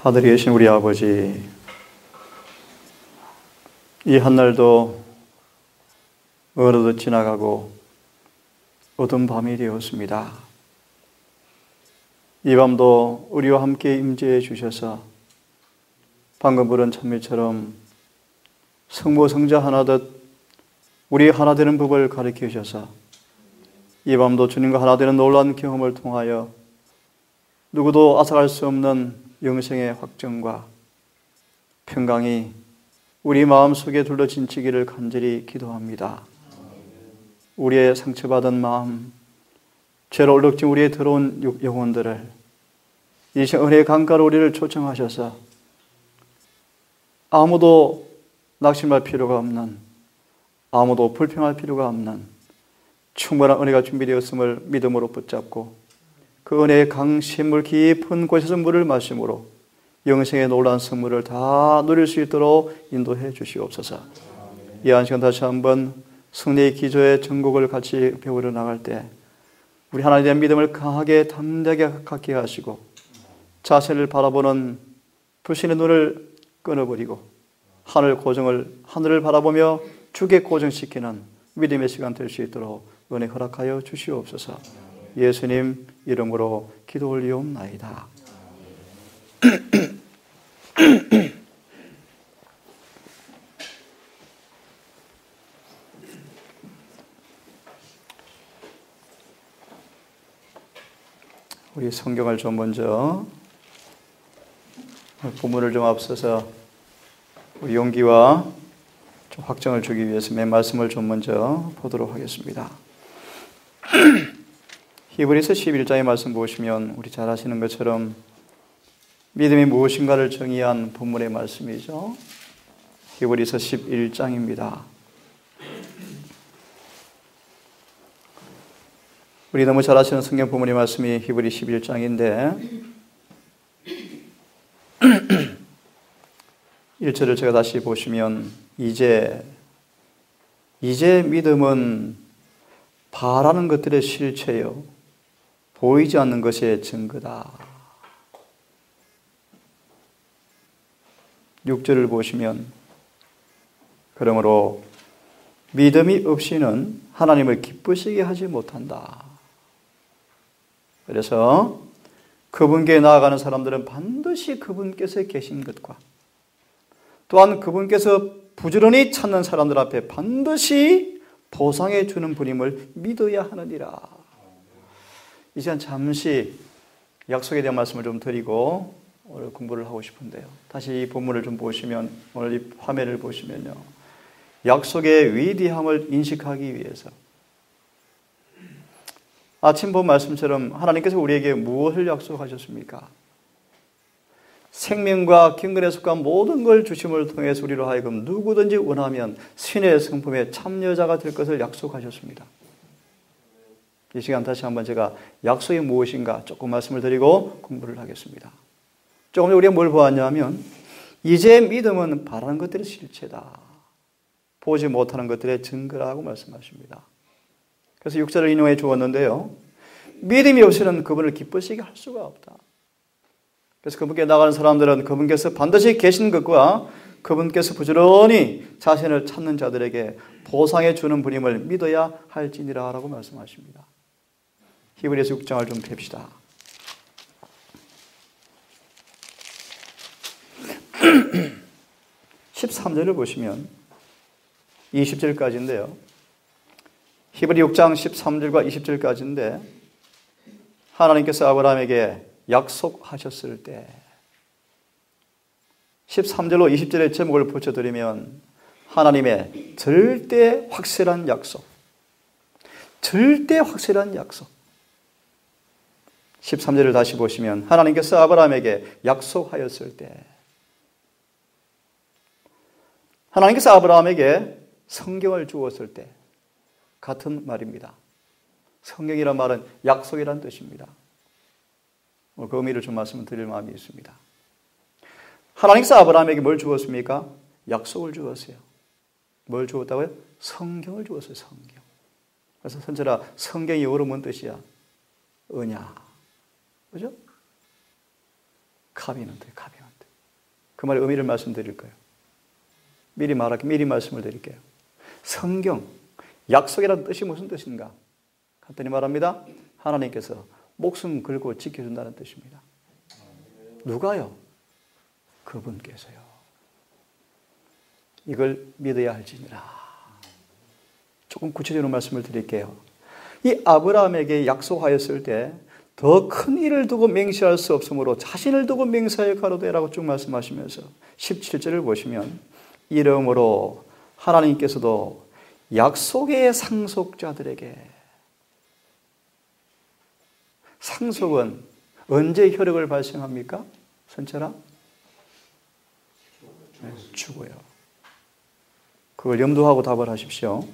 하늘에 계신 우리 아버지, 이 한날도 어느덧 지나가고 어두운 밤이 되었습니다. 이 밤도 우리와 함께 임재해 주셔서 방금 부른 찬미처럼 성모 성자 하나듯 우리 하나 되는 법을 가르쳐 주셔서 이 밤도 주님과 하나 되는 놀라운 경험을 통하여 누구도 앗아갈 수 없는 영생의 확정과 평강이 우리 마음속에 둘러진치기를 간절히 기도합니다. 우리의 상처받은 마음, 죄로 얼룩진 우리의 더러운 영혼들을 이 시간 은혜의 강가로 우리를 초청하셔서 아무도 낙심할 필요가 없는, 아무도 불평할 필요가 없는 충분한 은혜가 준비되었음을 믿음으로 붙잡고 그 은혜의 강샘물 깊은 곳에서 물을 마심으로 영생의 놀라운 선물을 다 누릴 수 있도록 인도해 주시옵소서. 이 한 시간 다시 한번 승리의 기조의 전곡을 같이 배우러 나갈 때 우리 하나님에 대한 믿음을 강하게 담대하게 갖게 하시고 자신을 바라보는 불신의 눈을 끊어버리고 하늘을 바라보며 주께 고정시키는 믿음의 시간 될 수 있도록 은혜 허락하여 주시옵소서. 예수님 이름으로 기도 올리옵나이다. 우리 성경을 좀 먼저 본문을 좀 앞서서 우리 용기와 좀 확정을 주기 위해서 맨 말씀을 좀 먼저 보도록 하겠습니다. 히브리서 11장의 말씀 보시면 우리 잘 아시는 것처럼 믿음이 무엇인가를 정의한 본문의 말씀이죠. 히브리서 11장입니다. 우리 너무 잘 아시는 성경 본문의 말씀이 히브리 11장인데 1절을 제가 다시 보시면 이제 믿음은 바라는 것들의 실체요 보이지 않는 것의 증거다. 6절을 보시면 그러므로 믿음이 없이는 하나님을 기쁘시게 하지 못한다. 그래서 그분께 나아가는 사람들은 반드시 그분께서 계신 것과 또한 그분께서 부지런히 찾는 사람들 앞에 반드시 보상해 주는 분임을 믿어야 하느니라. 이 시간 잠시 약속에 대한 말씀을 좀 드리고 오늘 공부를 하고 싶은데요. 다시 이 본문을 좀 보시면, 오늘 이 화면을 보시면요, 약속의 위대함을 인식하기 위해서 아침 본 말씀처럼 하나님께서 우리에게 무엇을 약속하셨습니까? 생명과 경건에 속한 모든 걸 주심을 통해서 우리로 하여금 누구든지 원하면 신의 성품의 참여자가 될 것을 약속하셨습니다. 이 시간 다시 한번 제가 약속이 무엇인가 조금 말씀을 드리고 공부를 하겠습니다. 조금 전에 우리가 뭘 보았냐면 이제 믿음은 바라는 것들의 실체다. 보지 못하는 것들의 증거라고 말씀하십니다. 그래서 6절을 인용해 주었는데요. 믿음이 없이는 그분을 기쁘시게 할 수가 없다. 그래서 그분께 나가는 사람들은 그분께서 반드시 계신 것과 그분께서 부지런히 자신을 찾는 자들에게 보상해 주는 분임을 믿어야 할지니라 라고 말씀하십니다. 히브리서 6장을 좀 봅시다. (13절을) 보시면 20절까지인데요. 히브리 6장 13절과 20절까지인데 하나님께서 아브라함에게 약속하셨을 때 13절로 20절의 제목을 붙여드리면 하나님의 절대 확실한 약속, 절대 확실한 약속. 13절을 다시 보시면 하나님께서 아브라함에게 약속하였을 때 하나님께서 아브라함에게 성경을 주었을 때 같은 말입니다. 성경이란 말은 약속이란 뜻입니다. 그 의미를 좀 말씀을 드릴 마음이 있습니다. 하나님께서 아브라함에게 뭘 주었습니까? 약속을 주었어요. 뭘 주었다고요? 성경을 주었어요. 성경. 그래서 선철아, 성경이 영어로 뭔 뜻이야? 은약. 그죠? 카비넌트, 카비넌트. 그 말의 의미를 말씀드릴 거예요. 미리 말씀을 드릴게요. 성경, 약속이라는 뜻이 무슨 뜻인가? 간단히 말합니다. 하나님께서 목숨 걸고 지켜준다는 뜻입니다. 누가요? 그분께서요. 이걸 믿어야 할지니라. 조금 구체적으로 말씀을 드릴게요. 이 아브라함에게 약속하였을 때 더 큰 일을 두고 맹세할 수 없으므로 자신을 두고 맹세하여 가로되라고 쭉 말씀하시면서 17절을 보시면 이러므로 하나님께서도 약속의 상속자들에게, 상속은 언제 효력을 발생합니까? 선철아? 죽어요. 그걸 염두하고 답을 하십시오.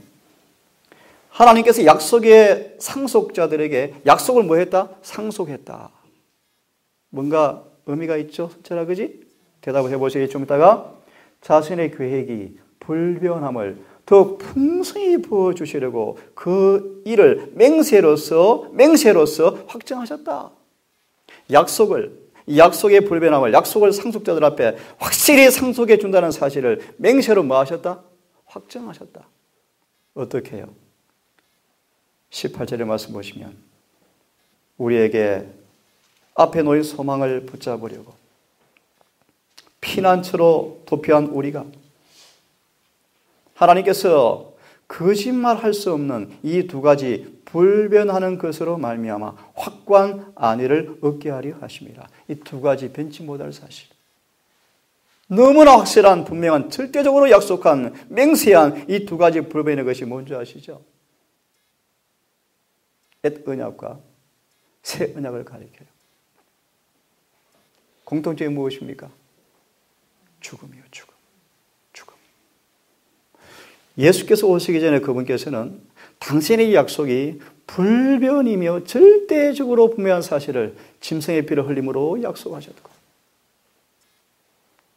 하나님께서 약속의 상속자들에게 약속을 뭐 했다? 상속했다. 뭔가 의미가 있죠? 선철아, 그지? 대답을 해보시겠죠? 좀 이따가 자신의 계획이 불변함을 더 풍성히 부어주시려고 그 일을 맹세로서 확정하셨다. 약속의 불변함을, 약속을 상속자들 앞에 확실히 상속해 준다는 사실을 맹세로 뭐 하셨다? 확정하셨다. 어떻게 해요? 18절의 말씀 보시면 우리에게 앞에 놓인 소망을 붙잡으려고 피난처로 도피한 우리가 하나님께서 거짓말할 수 없는 이 두 가지 불변하는 것으로 말미암아 확고한 안위를 얻게 하려 하십니다. 이 두 가지 변치 못할 사실, 너무나 확실한 분명한 절대적으로 약속한 맹세한 이 두 가지 불변의 것이 뭔지 아시죠? 옛 언약과 새 언약을 가리켜요. 공통점이 무엇입니까? 죽음이요, 죽음. 예수께서 오시기 전에 그분께서는 당신의 약속이 불변이며 절대적으로 분명한 사실을 짐승의 피를 흘림으로 약속하셨고,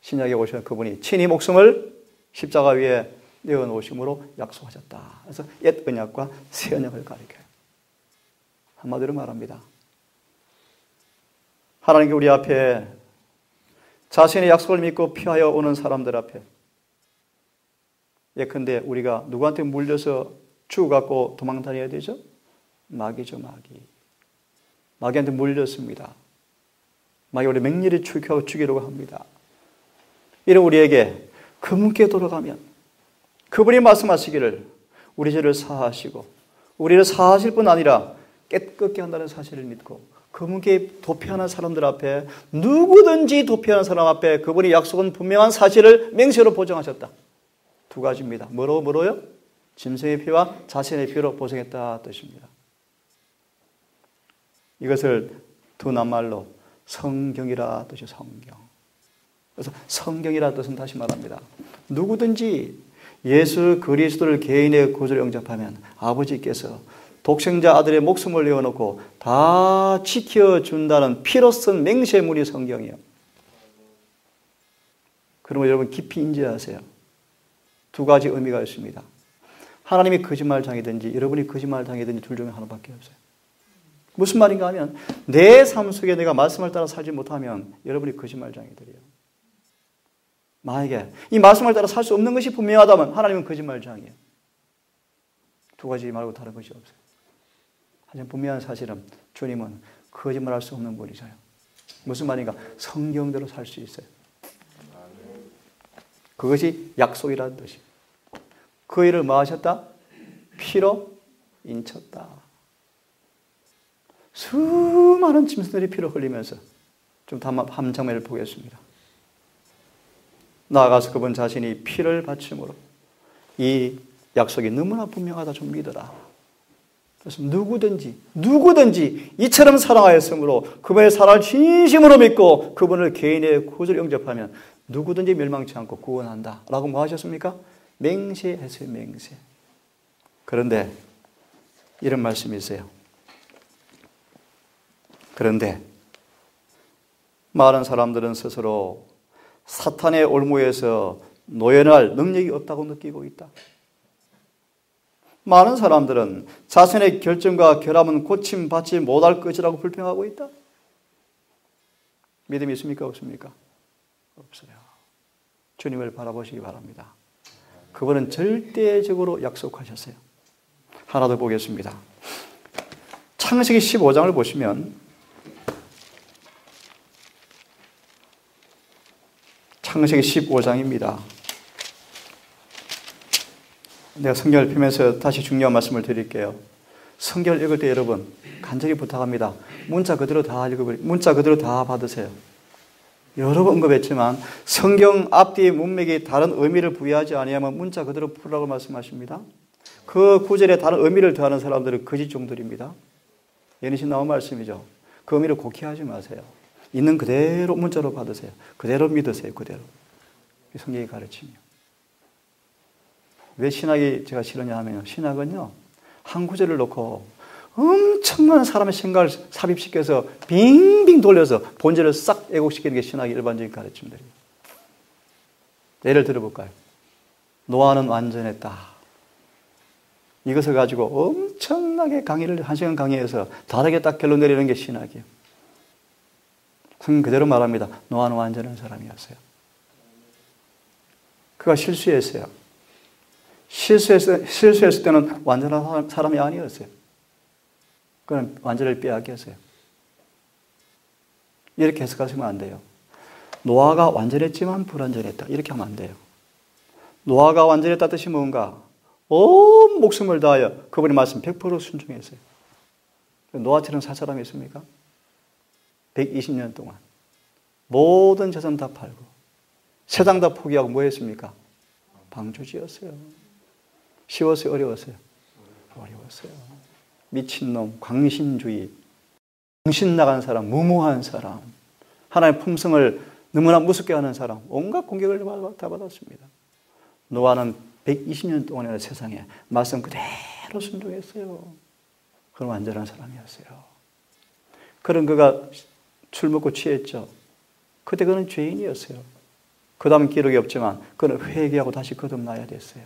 신약에 오신 그분이 친히 목숨을 십자가 위에 내어놓으심으로 약속하셨다. 그래서 옛 언약과 새 언약을 가리켜요. 한마디로 말합니다. 하나님께 우리 앞에 자신의 약속을 믿고 피하여 오는 사람들 앞에, 예컨대 우리가 누구한테 물려서 죽어갖고 도망 다녀야 되죠? 마귀죠, 마귀. 마귀한테 물렸습니다. 마귀 우리 맹렬히 추격하고 죽이려고 합니다. 이런 우리에게 그분께 돌아가면 그분이 말씀하시기를 우리 죄를 사하시고 우리를 사하실 뿐 아니라 깨끗게 한다는 사실을 믿고 그분께 도피하는 사람들 앞에, 누구든지 도피하는 사람 앞에 그분이 약속은 분명한 사실을 맹세로 보증하셨다. 두 가지입니다. 뭐로요? 짐승의 피와 자신의 피로 보증했다 뜻입니다. 이것을 두 낱말로 성경이라 뜻이 성경. 그래서 성경이라 뜻은 다시 말합니다. 누구든지 예수 그리스도를 개인의 구주로 영접하면 아버지께서 독생자 아들의 목숨을 내어놓고 다 지켜준다는 피로 쓴 맹세문이 성경이에요. 그러면 여러분 깊이 인지하세요. 두 가지 의미가 있습니다. 하나님이 거짓말장이든지 여러분이 거짓말장이든지 둘 중에 하나밖에 없어요. 무슨 말인가 하면 내 삶 속에 내가 말씀을 따라 살지 못하면 여러분이 거짓말장이들이에요. 만약에 이 말씀을 따라 살 수 없는 것이 분명하다면 하나님은 거짓말장이에요. 두 가지 말고 다른 것이 없어요. 하지만 분명한 사실은 주님은 거짓말할 수 없는 분이셔요. 무슨 말인가? 성경대로 살 수 있어요. 그것이 약속이라는 뜻이에요. 그 일을 뭐 하셨다? 피로 인쳤다. 수많은 짐승들이 피를 흘리면서 좀 한 장면을 보겠습니다. 나아가서 그분 자신이 피를 바침으로 이 약속이 너무나 분명하다 좀 믿어라. 그래서 누구든지 이처럼 사랑하였으므로 그분의 사랑을 진심으로 믿고 그분을 개인의 구주로 영접하면 누구든지 멸망치 않고 구원한다. 라고 뭐 하셨습니까? 맹세했어요, 맹세. 그런데 이런 말씀이 있어요. 그런데 많은 사람들은 스스로 사탄의 올무에서 노연할 능력이 없다고 느끼고 있다. 많은 사람들은 자신의 결정과 결함은 고침받지 못할 것이라고 불평하고 있다. 믿음이 있습니까? 없습니까? 없어요. 주님을 바라보시기 바랍니다. 그분은 절대적으로 약속하셨어요. 하나 더 보겠습니다. 창세기 15장을 보시면 창세기 15장입니다. 내가 성경을 펴면서 다시 중요한 말씀을 드릴게요. 성경을 읽을 때 여러분 간절히 부탁합니다. 문자 그대로 다 읽어버리고 문자 그대로 다 받으세요. 여러 번 언급했지만 성경 앞뒤의 문맥이 다른 의미를 부여하지 아니하면 문자 그대로 풀라고 말씀하십니다. 그 구절에 다른 의미를 더하는 사람들은 거짓종들입니다. 예니신 나온 말씀이죠. 그 의미를 곡해하지 마세요. 있는 그대로 문자로 받으세요. 그대로 믿으세요. 그대로. 성경이 가르치며. 왜 신학이 제가 싫으냐 하면요. 신학은요. 한 구절을 놓고 엄청난 사람의 생각을 삽입시켜서 빙빙 돌려서 본질을 싹 왜곡시키는 게 신학의 일반적인 가르침들이에요. 예를 들어볼까요? 노아는 완전했다. 이것을 가지고 엄청나게 강의를 1시간 강의해서 다르게 딱 결론 내리는 게 신학이에요. 성경 그대로 말합니다. 노아는 완전한 사람이었어요. 그가 실수했어요. 실수했을 때는 완전한 사람이 아니었어요. 그는 완전을 빼앗겼어요. 이렇게 해석하시면 안 돼요. 노아가 완전했지만 불완전했다. 이렇게 하면 안 돼요. 노아가 완전했다 뜻이 뭔가? 온 목숨을 다하여 그분의 말씀 100% 순종했어요. 노아처럼 살 사람이 있습니까? 120년 동안 모든 재산 다 팔고 세상 다 포기하고 뭐 했습니까? 방주지었어요. 쉬웠어요? 어려웠어요? 어려웠어요. 미친놈, 광신주의, 정신 나간 사람, 무모한 사람, 하나님의 품성을 너무나 무섭게 하는 사람, 온갖 공격을 다 받았습니다. 노아는 120년 동안이나 세상에 말씀 그대로 순종했어요. 그런 완전한 사람이었어요. 그런 그가 술 먹고 취했죠. 그때 그는 죄인이었어요. 그 다음 기록이 없지만 그는 회개하고 다시 거듭나야 됐어요.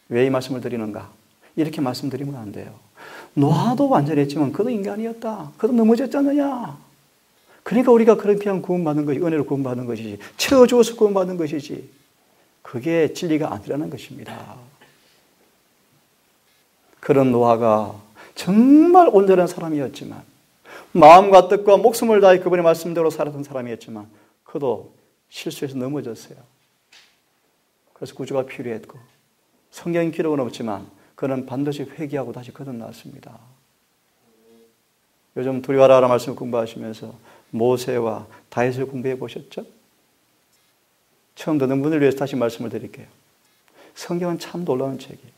왜 이 말씀을 드리는가? 이렇게 말씀드리면 안 돼요. 노아도 완전했지만 그도 인간이었다. 그도 넘어졌지 않느냐. 그러니까 우리가 그런 피한 구원받는 것이 은혜로 구원받는 것이지 채워주어서 구원받는 것이지 그게 진리가 아니라는 것입니다. 그런 노아가 정말 온전한 사람이었지만 마음과 뜻과 목숨을 다해 그분의 말씀대로 살았던 사람이었지만 그도 실수해서 넘어졌어요. 그래서 구주가 필요했고 성경 기록은 없지만 그는 반드시 회개하고 다시 거듭났습니다. 요즘 두려워하라 말씀을 공부하시면서 모세와 다윗을 공부해 보셨죠? 처음 듣는 분을 위해서 다시 말씀을 드릴게요. 성경은 참 놀라운 책이에요.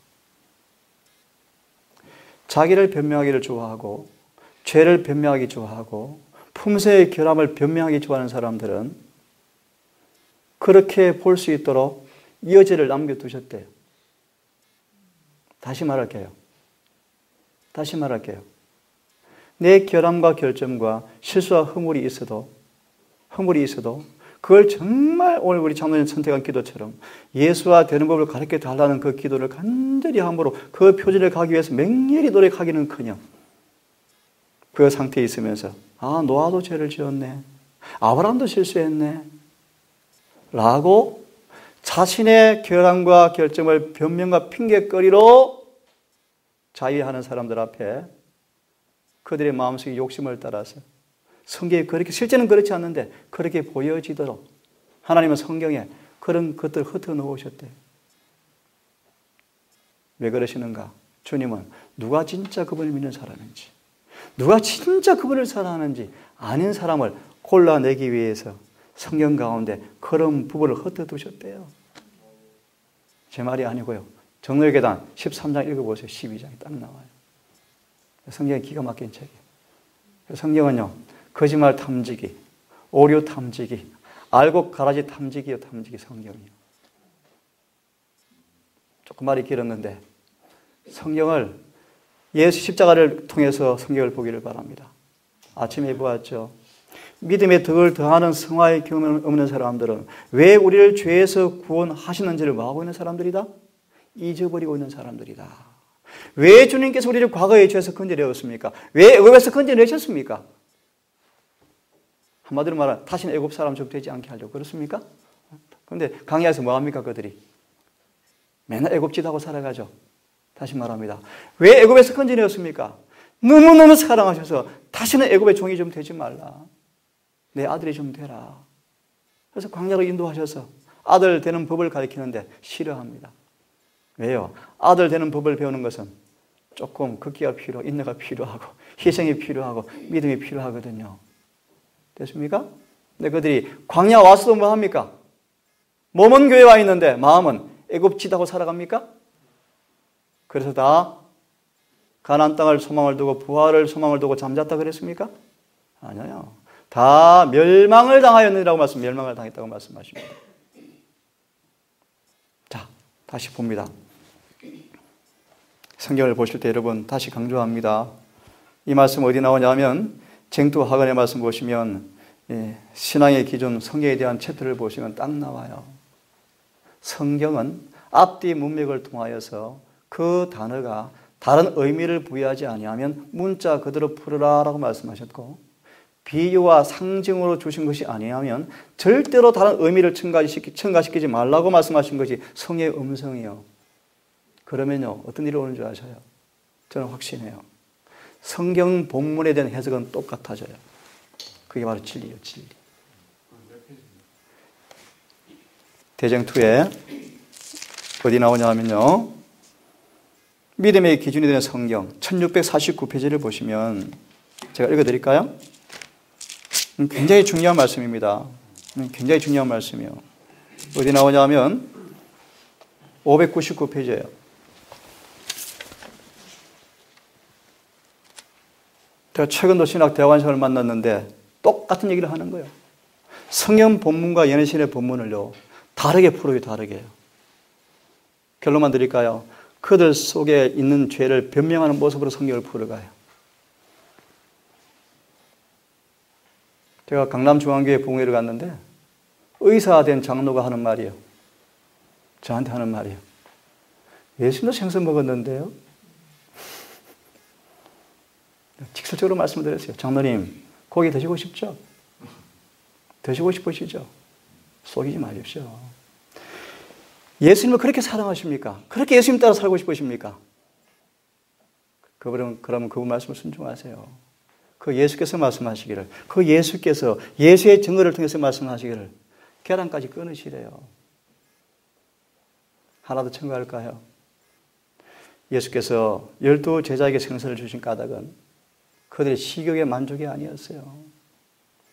자기를 변명하기를 좋아하고 죄를 변명하기 좋아하고 품새의 결함을 변명하기 좋아하는 사람들은 그렇게 볼 수 있도록 여지를 남겨두셨대요. 다시 말할게요. 내 결함과 결점과 실수와 허물이 있어도 그걸 정말 오늘 우리 장로님 선택한 기도처럼 예수와 되는 법을 가르쳐 달라는 그 기도를 간절히 함으로 그 표준에 가기 위해서 맹렬히 노력하기는커녕 그 상태에 있으면서 노아도 죄를 지었네. 아브라함도 실수했네. 라고 자신의 결함과 결점을 변명과 핑계거리로 자위하는 사람들 앞에 그들의 마음속에 욕심을 따라서 성경에 그렇게 실제는 그렇지 않는데 그렇게 보여지도록 하나님은 성경에 그런 것들을 흩어 놓으셨대요. 왜 그러시는가? 주님은 누가 진짜 그분을 믿는 사람인지 누가 진짜 그분을 사랑하는지 아는 사람을 골라내기 위해서 성경 가운데 그런 부분을 흩어 두셨대요. 제 말이 아니고요. 정로의 계단 13장 읽어보세요. 12장이 딱 나와요. 성경이 기가 막힌 책이에요. 성경은요. 거짓말 탐지기, 오류 탐지기, 알고 가라지 탐지기요. 탐지기 성경이요. 조금 말이 길었는데 성경을 예수 십자가를 통해서 성경을 보기를 바랍니다. 아침에 보았죠. 믿음의 덕을 더하는 성화의 경험 없는 사람들은 왜 우리를 죄에서 구원하시는지를 뭐하고 있는 사람들이다? 잊어버리고 있는 사람들이다. 왜 주님께서 우리를 과거의 죄에서 건져내었습니까? 왜 애굽에서 건져내셨습니까? 한마디로 말하면 다시는 애굽 사람처럼 되지 않게 하려고 그렇습니까? 그런데 광야에서 뭐 합니까, 그들이? 맨날 애굽짓하고 살아가죠. 다시 말합니다. 왜 애굽에서 건져내었습니까? 너무너무 사랑하셔서 다시는 애굽의 종이 좀 되지 말라. 내 아들이 좀 되라. 그래서 광야로 인도하셔서 아들 되는 법을 가르치는데 싫어합니다. 왜요? 아들 되는 법을 배우는 것은 조금 극기가 필요하고 인내가 필요하고 희생이 필요하고 믿음이 필요하거든요. 됐습니까? 근데 그들이 광야 와서도 뭐 합니까? 몸은 교회에 와 있는데 마음은 애굽짓하고 살아갑니까? 그래서 다 가나안 땅을 소망을 두고 부활을 소망을 두고 잠잤다 그랬습니까? 아니요. 다 멸망을 당하였느니라고 멸망을 당했다고 말씀하십니다. 자, 다시 봅니다. 성경을 보실 때 여러분 다시 강조합니다. 이 말씀 어디 나오냐면 쟁투학원의 말씀 보시면 신앙의 기준 성경에 대한 챕터를 보시면 딱 나와요. 성경은 앞뒤 문맥을 통하여서 그 단어가 다른 의미를 부여하지 아니하면 문자 그대로 풀어라라고 말씀하셨고 비유와 상징으로 주신 것이 아니하면 절대로 다른 의미를 첨가시키지 말라고 말씀하신 것이 성의 음성이요. 그러면요 어떤 일이 오는 줄 아셔요? 저는 확신해요. 성경 본문에 대한 해석은 똑같아져요. 그게 바로 진리예요. 진리. 대쟁투에 어디 나오냐 하면요 믿음의 기준이 되는 성경 1649페이지를 보시면 제가 읽어드릴까요? 굉장히 중요한 말씀입니다. 굉장히 중요한 말씀이요. 어디 나오냐 하면 599페이지예요. 제가 최근도 신학대학원생을 만났는데 똑같은 얘기를 하는 거예요. 성경 본문과 예언신의 본문을요 다르게 풀어요. 다르게. 결론만 드릴까요? 그들 속에 있는 죄를 변명하는 모습으로 성경을 풀어가요. 제가 강남중앙교회 부흥회를 갔는데 의사된 장로가 하는 말이에요. 저한테 하는 말이에요. 예수님도 생선 먹었는데요. 직설적으로 말씀드렸어요. 장로님, 고기 드시고 싶죠? 드시고 싶으시죠? 속이지 마십시오. 예수님을 그렇게 사랑하십니까? 그렇게 예수님 따라 살고 싶으십니까? 그러면 그분 말씀을 순종하세요. 그 예수께서 말씀하시기를, 그 예수께서 예수의 증거를 통해서 말씀하시기를 계란까지 끊으시래요. 하나 더 첨가할까요? 예수께서 12제자에게 생선을 주신 까닭은 그들의 식욕의 만족이 아니었어요.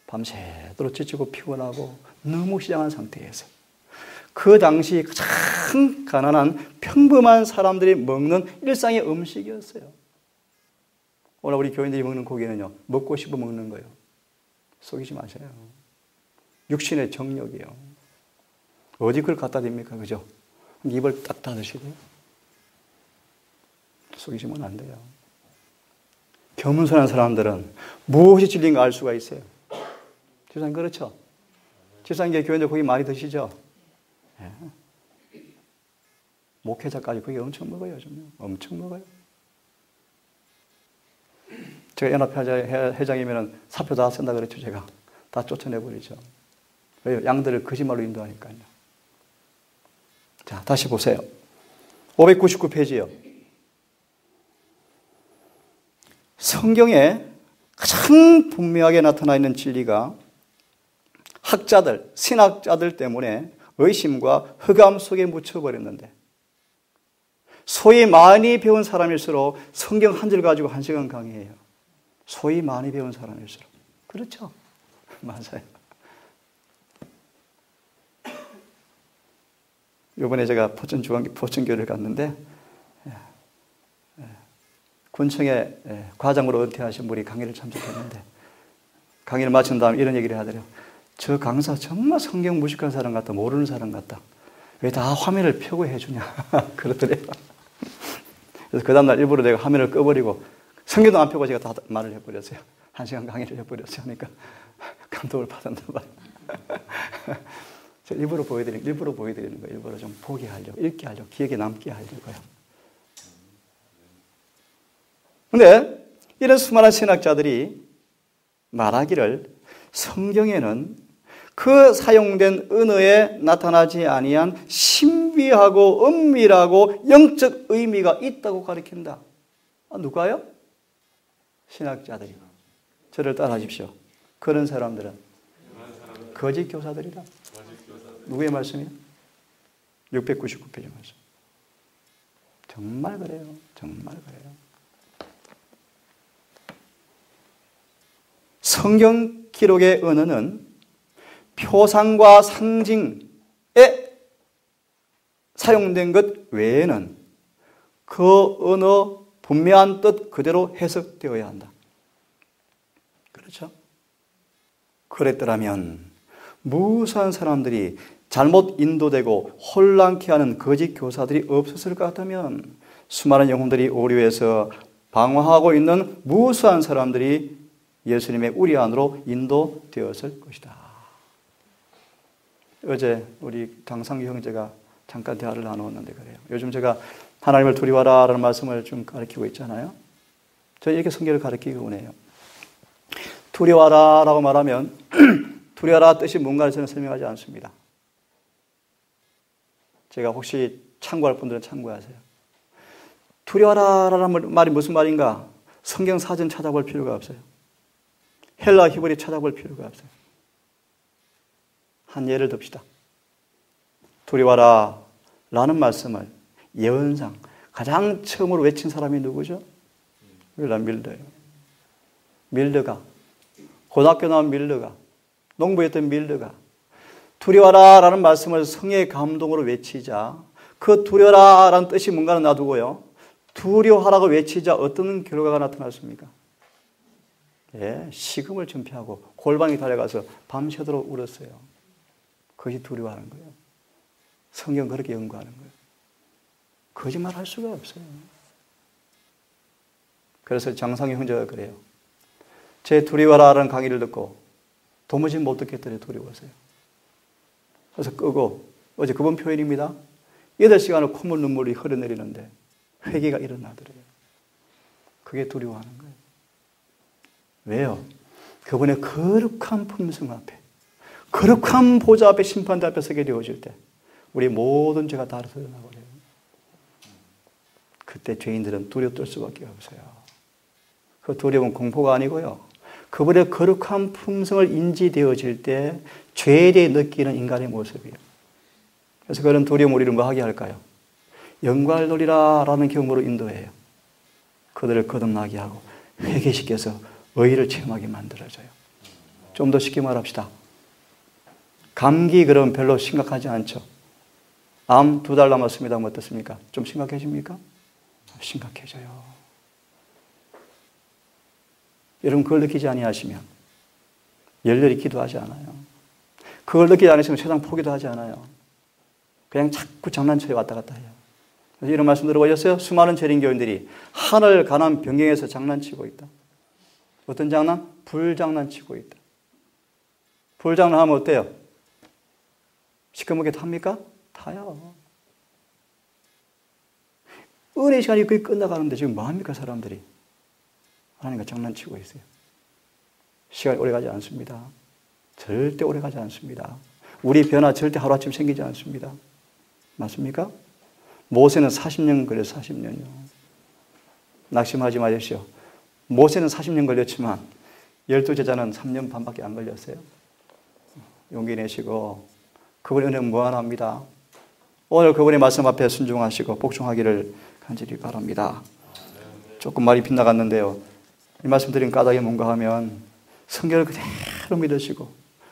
밤새도록 지치고 피곤하고 너무 시장한 상태에서 그 당시 가장 가난한 평범한 사람들이 먹는 일상의 음식이었어요. 오늘 우리 교인들이 먹는 고기는요, 먹고 싶어 먹는 거예요. 속이지 마세요. 육신의 정욕이요. 어디 그걸 갖다 댑니까? 그죠? 입을 딱 닫으시고요. 속이시면 안 돼요. 겸손한 사람들은 무엇이 진리인가 알 수가 있어요. 집사님 그렇죠? 집사님 교인들 고기 많이 드시죠? 네. 목회자까지 고기 엄청 먹어요. 엄청 먹어요. 제가 연합회장이면 사표 다 쓴다 그랬죠. 제가 다 쫓아내버리죠. 왜요? 양들을 거짓말로 인도하니까요. 자, 다시 보세요. 599페이지요. 성경에 가장 분명하게 나타나 있는 진리가 학자들, 신학자들 때문에 의심과 흑암 속에 묻혀버렸는데 소위 많이 배운 사람일수록 성경 한 줄 가지고 1시간 강의해요. 소위 많이 배운 사람일수록. 그렇죠? 맞아요. 이번에 제가 포천교회를 갔는데 군청에 과장으로 은퇴하신 분이 강의를 참석했는데 강의를 마친 다음에 이런 얘기를 하더래요. 저 강사 정말 성경 무식한 사람 같다. 모르는 사람 같다. 왜 다 화면을 펴고 해주냐. 그러더래요. 그래서 그 다음날 일부러 내가 화면을 꺼버리고 성경도 안 펴고 제가 다 말을 해버렸어요. 1시간 강의를 해버렸어요. 그러니까 감동을 받았나 봐요. 제가 일부러 보여드리는 거예요. 일부러 좀 보게 하려고, 읽게 하려고, 기억에 남게 하려고요. 근데 이런 수많은 신학자들이 말하기를 성경에는 그 사용된 언어에 나타나지 아니한 신비하고 은밀하고 영적 의미가 있다고 가르친다. 누가요? 신학자들이. 저를 따라하십시오. 그런 사람들은 거짓 교사들이다. 누구의 말씀이에요? 699페이지 말씀. 정말 그래요. 정말 그래요. 성경 기록의 언어는 표상과 상징에 사용된 것 외에는 그 언어 분명한 뜻 그대로 해석되어야 한다. 그렇죠? 그랬더라면 무수한 사람들이 잘못 인도되고 혼란케 하는 거짓 교사들이 없었을 것 같다면 수많은 영혼들이 오류해서 방황하고 있는 무수한 사람들이 예수님의 우리 안으로 인도되었을 것이다. 어제 우리 강상규 형제가 잠깐 대화를 나누었는데 그래요. 요즘 제가 하나님을 두려워하라는 말씀을 좀 가르치고 있잖아요. 저는 이렇게 성경을 가르치기 원해요. 두려워하라라고 말하면 두려워하라 뜻이 뭔가를 저는 설명하지 않습니다. 제가 혹시 참고할 분들은 참고하세요. 두려워하라라는 말이 무슨 말인가? 성경 사전 찾아볼 필요가 없어요. 헬라 히브리 찾아볼 필요가 없어요. 한 예를 듭시다. 두려워하라 라는 말씀을 예언상 가장 처음으로 외친 사람이 누구죠? 윌람 밀러예요. 밀러가 고등학교 나온 밀러가 농부였던 밀러가 두려워하라 라는 말씀을 성의 감동으로 외치자 그 두려워하라 라는 뜻이 뭔가는 놔두고요. 두려워하라고 외치자 어떤 결과가 나타났습니까? 예, 식음을 전폐하고 골방에 달려가서 밤새도록 울었어요. 그것이 두려워하는 거예요. 성경 그렇게 연구하는 거예요. 거짓말 할 수가 없어요. 그래서 장상희 형제가 그래요. 제 두려워하라는 강의를 듣고 도무지 못 듣겠더니 두려워서요. 그래서 끄고 어제 그분 표현입니다. 8시간을 콧물 눈물이 흘러내리는데 회개가 일어나더래요. 그게 두려워하는 거예요. 왜요? 그분의 거룩한 품성 앞에 거룩한 보좌 앞에 심판대 앞에 서게 되어질 때 우리 모든 죄가 다 드러나버려요. 그때 죄인들은 두려워 떨 수밖에 없어요. 그 두려움은 공포가 아니고요. 그분의 거룩한 품성을 인지되어질 때 죄에 대해 느끼는 인간의 모습이에요. 그래서 그런 두려움 우리를 뭐 하게 할까요? 영광을 돌리라 라는 경험으로 인도해요. 그들을 거듭나게 하고 회개시켜서 의의를 체험하게 만들어줘요. 좀 더 쉽게 말합시다. 감기 그럼 별로 심각하지 않죠. 암 2달 남았습니다. 하면 어떻습니까? 좀 심각해집니까? 심각해져요. 여러분 그걸 느끼지 아니하시면 열렬히 기도하지 않아요. 그걸 느끼지 않으시면 세상 포기도 하지 않아요. 그냥 자꾸 장난쳐요. 왔다 갔다 해요. 그래서 이런 말씀 들어보셨어요? 수많은 재림교인들이 하늘 가난 변경에서 장난치고 있다. 어떤 장난? 불장난치고 있다. 불장난하면 어때요? 시커멓게 탑니까? 타요. 은혜 시간이 거의 끝나가는데 지금 뭐합니까 사람들이? 하나님과 장난치고 있어요. 시간이 오래가지 않습니다. 절대 오래가지 않습니다. 우리 변화 절대 하루아침 생기지 않습니다. 맞습니까? 모세는 40년 걸려서 40년이요. 낙심하지 마십시오. 모세는 40년 걸렸지만 12제자는 3년 반밖에 안 걸렸어요. 용기 내시고 그분의 은혜는 무한합니다. 오늘 그분의 말씀 앞에 순종하시고 복종하기를 간절히 바랍니다. 조금 말이 빗나갔는데요. 이 말씀 드린 까닭이 뭔가 하면 성경을 그대로 믿으시고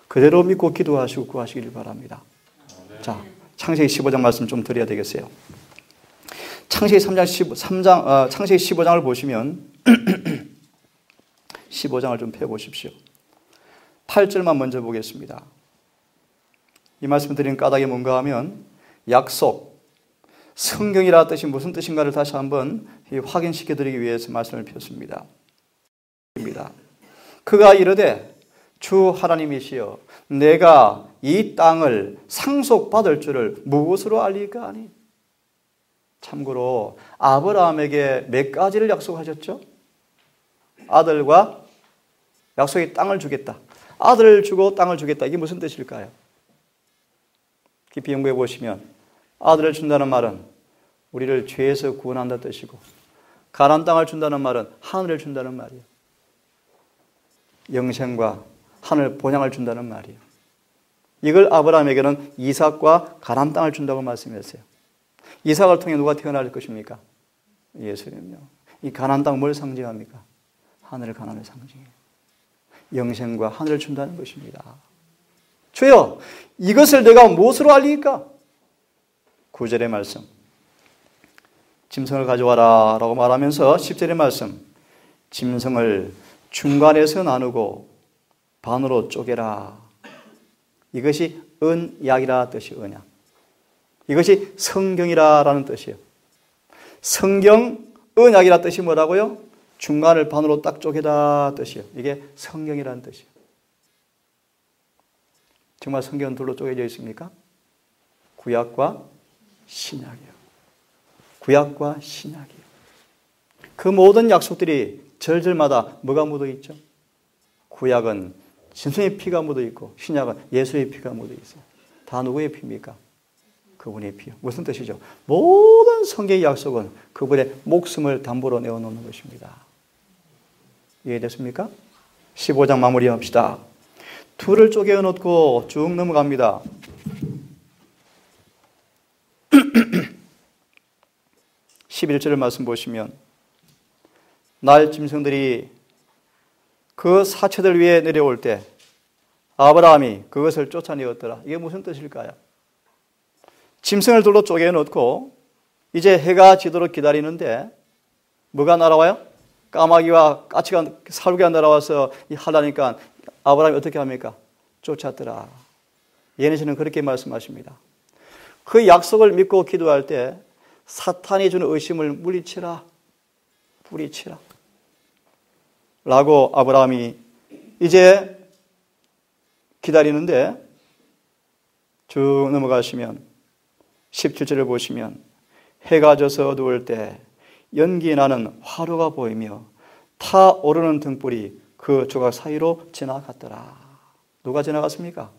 그대로 믿고 기도하시고 구하시기를 바랍니다. 자, 창세기 15장 말씀 좀 드려야 되겠어요. 창세기 15장을 보시면 15장을 좀 펴보십시오. 8절만 먼저 보겠습니다. 이 말씀 드린 까닭이 뭔가 하면 약속, 성경이라 뜻이 무슨 뜻인가를 다시 한번 확인시켜드리기 위해서 말씀을 폈습니다. 그가 이르되 주 하나님이시여 내가 이 땅을 상속받을 줄을 무엇으로 알리까 하니. 참고로 아브라함에게 몇 가지를 약속하셨죠? 아들과 약속의 땅을 주겠다. 아들을 주고 땅을 주겠다. 이게 무슨 뜻일까요? 깊이 연구해 보시면 아들을 준다는 말은 우리를 죄에서 구원한다는 뜻이고, 가나안 땅을 준다는 말은 하늘을 준다는 말이에요. 영생과 하늘 본향을 준다는 말이에요. 이걸 아브라함에게는 이삭과 가나안 땅을 준다고 말씀했어요. 이삭을 통해 누가 태어날 것입니까? 예수님요. 이 가나안 땅 뭘 상징합니까? 하늘 가나안을 상징해요. 영생과 하늘을 준다는 것입니다. 주여, 이것을 내가 무엇으로 알리까? 9절의 말씀. 짐승을 가져와라 라고 말하면서 10절의 말씀. 짐승을 중간에서 나누고 반으로 쪼개라. 이것이 언약이라 뜻이 언약. 이것이 성경이라는 뜻이에요. 성경, 언약이라 뜻이 뭐라고요? 중간을 반으로 딱 쪼개다 뜻이에요. 이게 성경이라는 뜻이에요. 정말 성경은 둘로 쪼개져 있습니까? 구약과 신약이에요. 구약과 신약이에요. 그 모든 약속들이 절절마다 뭐가 묻어 있죠? 구약은 짐승의 피가 묻어 있고 신약은 예수의 피가 묻어 있어요. 다 누구의 피입니까? 그분의 피요. 무슨 뜻이죠? 모든 성경의 약속은 그분의 목숨을 담보로 내어놓는 것입니다. 이해됐습니까? 15장 마무리합시다. 둘을 쪼개어 놓고 쭉 넘어갑니다. 11절의 말씀 보시면 날 짐승들이 그 사체들 위에 내려올 때 아브라함이 그것을 쫓아내었더라. 이게 무슨 뜻일까요? 짐승을 둘로 쪼개어 놓고 이제 해가 지도록 기다리는데 뭐가 날아와요? 까마귀와 까치가 살구가 날아와서 하라니까 아브라함이 어떻게 합니까? 쫓았더라. 예언에서는 그렇게 말씀하십니다. 그 약속을 믿고 기도할 때 사탄이 주는 의심을 물리치라. 뿌리치라. 라고 아브라함이 이제 기다리는데 쭉 넘어가시면 17절을 보시면 해가 져서 어두울 때 연기 나는 화로가 보이며 타오르는 등불이 그 조각 사이로 지나갔더라. 누가 지나갔습니까?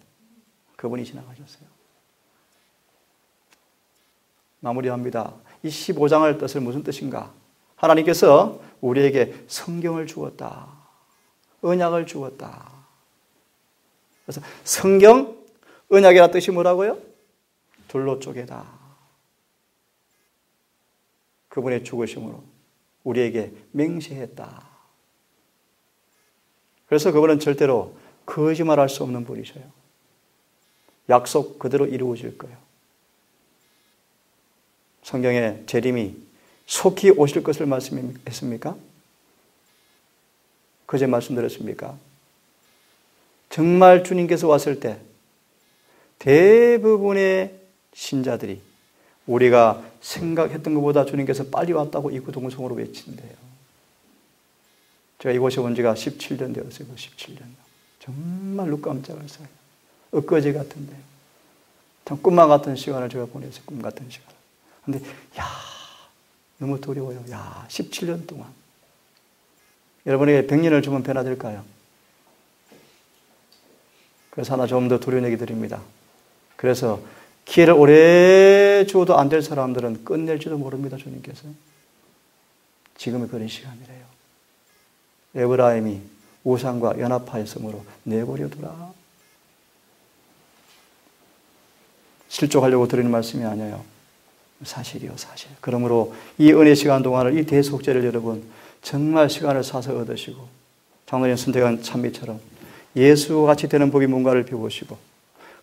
그분이 지나가셨어요. 마무리합니다. 이 15장의 뜻은 무슨 뜻인가? 하나님께서 우리에게 성경을 주었다. 언약을 주었다. 그래서 성경, 언약이라는 뜻이 뭐라고요? 둘로 쪼개다. 그분의 죽으심으로 우리에게 맹세했다. 그래서 그분은 절대로 거짓말할 수 없는 분이셔요. 약속 그대로 이루어질 거예요. 성경에 재림이 속히 오실 것을 말씀했습니까? 그제 말씀드렸습니까? 정말 주님께서 왔을 때 대부분의 신자들이 우리가 생각했던 것보다 주님께서 빨리 왔다고 이구동성으로 외친대요. 제가 이곳에 온 지가 17년 되었어요. 17년. 정말로 깜짝을 써요. 엊그제 같은데요. 참 꿈만 같은 시간을 제가 보냈어요. 꿈 같은 시간. 근데 너무 두려워요. 17년 동안. 여러분에게 100년을 주면 변화될까요? 그래서 하나 좀 더 두려운 얘기 드립니다. 그래서 기회를 오래 주어도 안 될 사람들은 끝낼지도 모릅니다. 주님께서. 지금이 그런 시간이래요. 에브라임이 우상과 연합하였으므로 내버려두라. 실족하려고 드리는 말씀이 아니에요. 사실이요, 사실. 그러므로 이 은혜 시간 동안을, 이 대속죄를 여러분 정말 시간을 사서 얻으시고 장로님 선택한 찬미처럼 예수와 같이 되는 법이 뭔가를 배우시고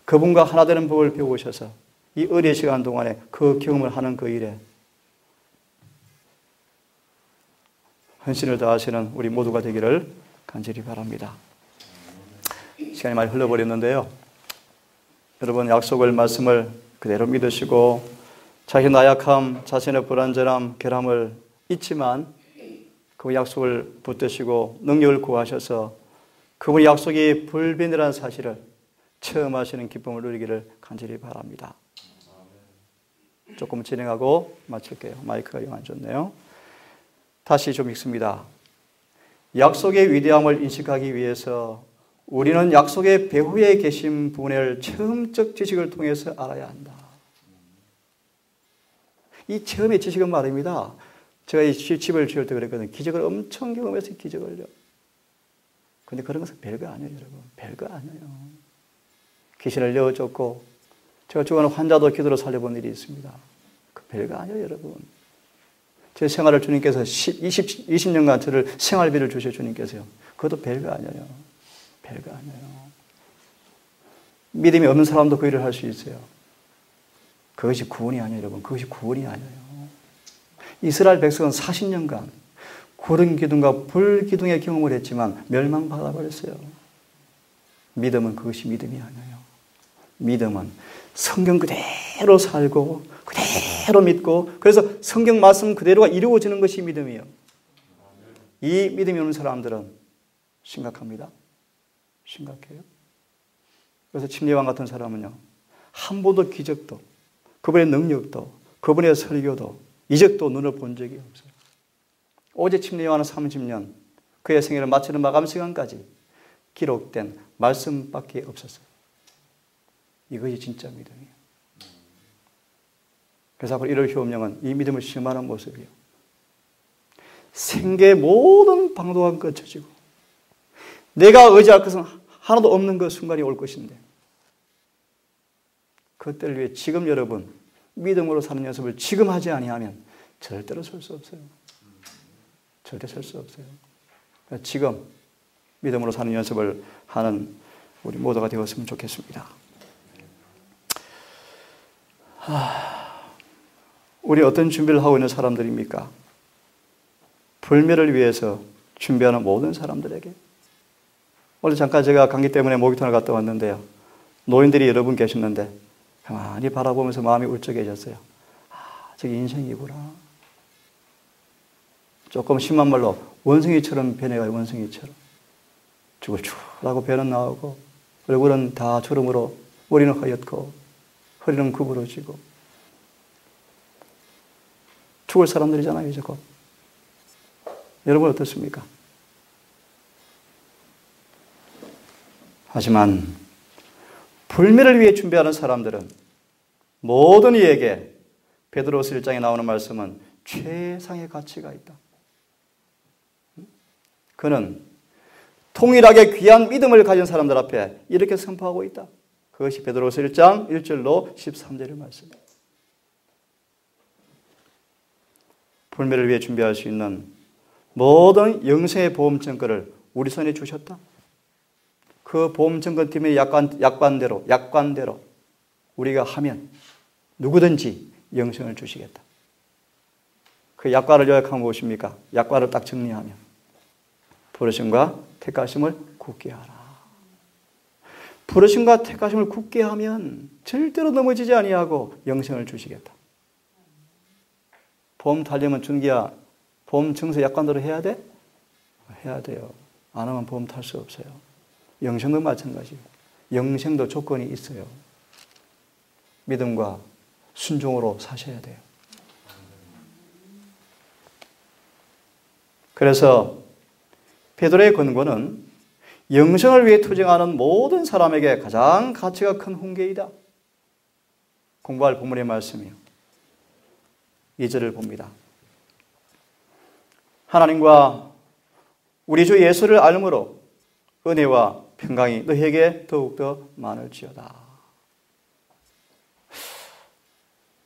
그분과 하나 되는 법을 배우셔서 이 은혜 시간 동안에 그 경험을 하는 그 일에 헌신을 다하시는 우리 모두가 되기를 간절히 바랍니다. 시간이 많이 흘러버렸는데요. 여러분 약속을, 말씀을 그대로 믿으시고 자신의 나약함, 자신의 불완전함, 결함을 잊지만 그 약속을 붙드시고 능력을 구하셔서 그분의 약속이 불변이라는 사실을 체험하시는 기쁨을 누리기를 간절히 바랍니다. 조금 진행하고 마칠게요. 마이크가 영 안 좋네요. 다시 좀 읽습니다. 약속의 위대함을 인식하기 위해서 우리는 약속의 배후에 계신 분을 체험적 지식을 통해서 알아야 한다. 이 체험의 지식은 말입니다. 제가 이 집을 지을 때 그랬거든요. 기적을 엄청 경험해서 기적을요. 근데 그런 것은 별거 아니에요, 여러분. 별거 아니에요. 귀신을 내어줬고, 제가 죽어가는 환자도 기도로 살려본 일이 있습니다. 그 별거 아니에요, 여러분. 제 생활을 주님께서 20년간 저를 생활비를 주셔 주님께서요. 그것도 별거 아니에요. 별거 아니에요. 믿음이 없는 사람도 그 일을 할 수 있어요. 그것이 구원이 아니에요, 여러분. 그것이 구원이 아니에요. 이스라엘 백성은 40년간 구름 기둥과 불 기둥의 경험을 했지만 멸망받아 버렸어요. 믿음은 그것이 믿음이 아니에요. 믿음은 성경 그대로 살고 그대로 믿고 그래서 성경 말씀 그대로가 이루어지는 것이 믿음이에요. 이 믿음이 없는 사람들은 심각합니다. 심각해요. 그래서 침례왕 같은 사람은요. 한 번도 기적도 그분의 능력도 그분의 설교도 이적도 눈을 본 적이 없어요. 오직 침례요한은 30년 그의 생애를 마치는 마감 시간까지 기록된 말씀밖에 없었어요. 이것이 진짜 믿음이에요. 그래서 앞으로 이럴 효험령은 이 믿음을 실험하는 모습이에요. 생계의 모든 방도가 끊어지고 내가 의지할 것은 하나도 없는 그 순간이 올 것인데 그때를 위해 지금 여러분 믿음으로 사는 연습을 지금 하지 아니하면 절대로 설 수 없어요. 절대 설 수 없어요. 지금 믿음으로 사는 연습을 하는 우리 모두가 되었으면 좋겠습니다. 우리 어떤 준비를 하고 있는 사람들입니까? 불멸을 위해서 준비하는 모든 사람들에게. 오늘 잠깐 제가 감기 때문에 목욕탕을 갔다 왔는데요. 노인들이 여러 분 계셨는데 가만히 바라보면서 마음이 울적해졌어요. 저게 인생이구나. 조금 심한 말로 원숭이처럼 변해가요. 원숭이처럼. 죽을죽하고 배는 나오고 얼굴은 다 주름으로 머리는 하얗고 허리는 구부러지고 죽을 사람들이잖아요. 이제 곧. 여러분 어떻습니까? 하지만 불멸을 위해 준비하는 사람들은 모든 이에게 베드로서 1장에 나오는 말씀은 최상의 가치가 있다. 그는 통일하게 귀한 믿음을 가진 사람들 앞에 이렇게 선포하고 있다. 그것이 베드로서 1장 1절로 13절의 말씀입니다. 불멸을 위해 준비할 수 있는 모든 영생의 보험증권을 우리 손에 주셨다. 그 보험증권팀의 약관대로 우리가 하면 누구든지 영생을 주시겠다. 그 약관을 요약하면 무엇입니까? 약관을 딱 정리하면 부르심과 택하심을 굳게 하라. 부르심과 택하심을 굳게 하면 절대로 넘어지지 아니하고 영생을 주시겠다. 보험 타려면 준기야 보험 증서 약관대로 해야 돼? 해야 돼요. 안 하면 보험 탈 수 없어요. 영생도 마찬가지예요. 영생도 조건이 있어요. 믿음과 순종으로 사셔야 돼요. 그래서 베드로의 권고는 영생을 위해 투쟁하는 모든 사람에게 가장 가치가 큰 훈계이다. 공부할 본문의 말씀이요. 2절을 봅니다. 하나님과 우리 주 예수를 알므로 은혜와 평강이 너에게 더욱더 많을지어다.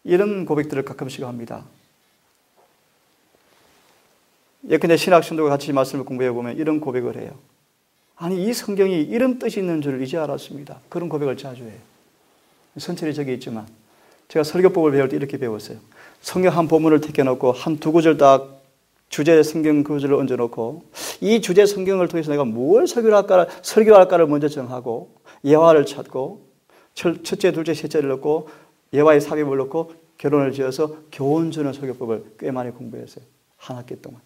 이런 고백들을 가끔씩 합니다. 예컨대 신학신도가 같이 말씀을 공부해 보면 이런 고백을 해요. 아니 이 성경이 이런 뜻이 있는 줄 이제 알았습니다. 그런 고백을 자주 해요. 선처리 적이 있지만 제가 설교법을 배울 때 이렇게 배웠어요. 성경 한 본문을 택해놓고 한 두 구절 딱 주제 성경 구절을 얹어놓고 이 주제 성경을 통해서 내가 뭘 설교할까를 먼저 정하고 예화를 찾고 첫째, 둘째, 셋째를 넣고 예화의 삽입을 넣고 결론을 지어서 교훈 주는 설교법을 꽤 많이 공부했어요. 한 학기 동안.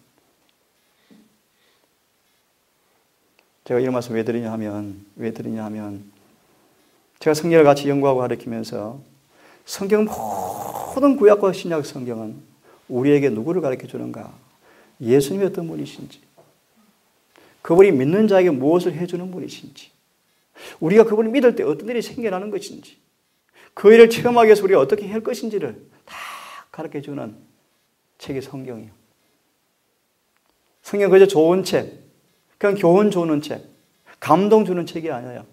제가 이런 말씀 왜 드리냐 하면 제가 성경을 같이 연구하고 가르치면서 성경 모든 구약과 신약 성경은 우리에게 누구를 가르쳐 주는가? 예수님이 어떤 분이신지, 그분이 믿는 자에게 무엇을 해주는 분이신지, 우리가 그분을 믿을 때 어떤 일이 생겨나는 것인지, 그 일을 체험하기 위해서 우리가 어떻게 해야 할 것인지를 다 가르쳐주는 책이 성경이에요. 성경 그저 좋은 책, 그냥 교훈 주는 책, 감동 주는 책이 아니에요.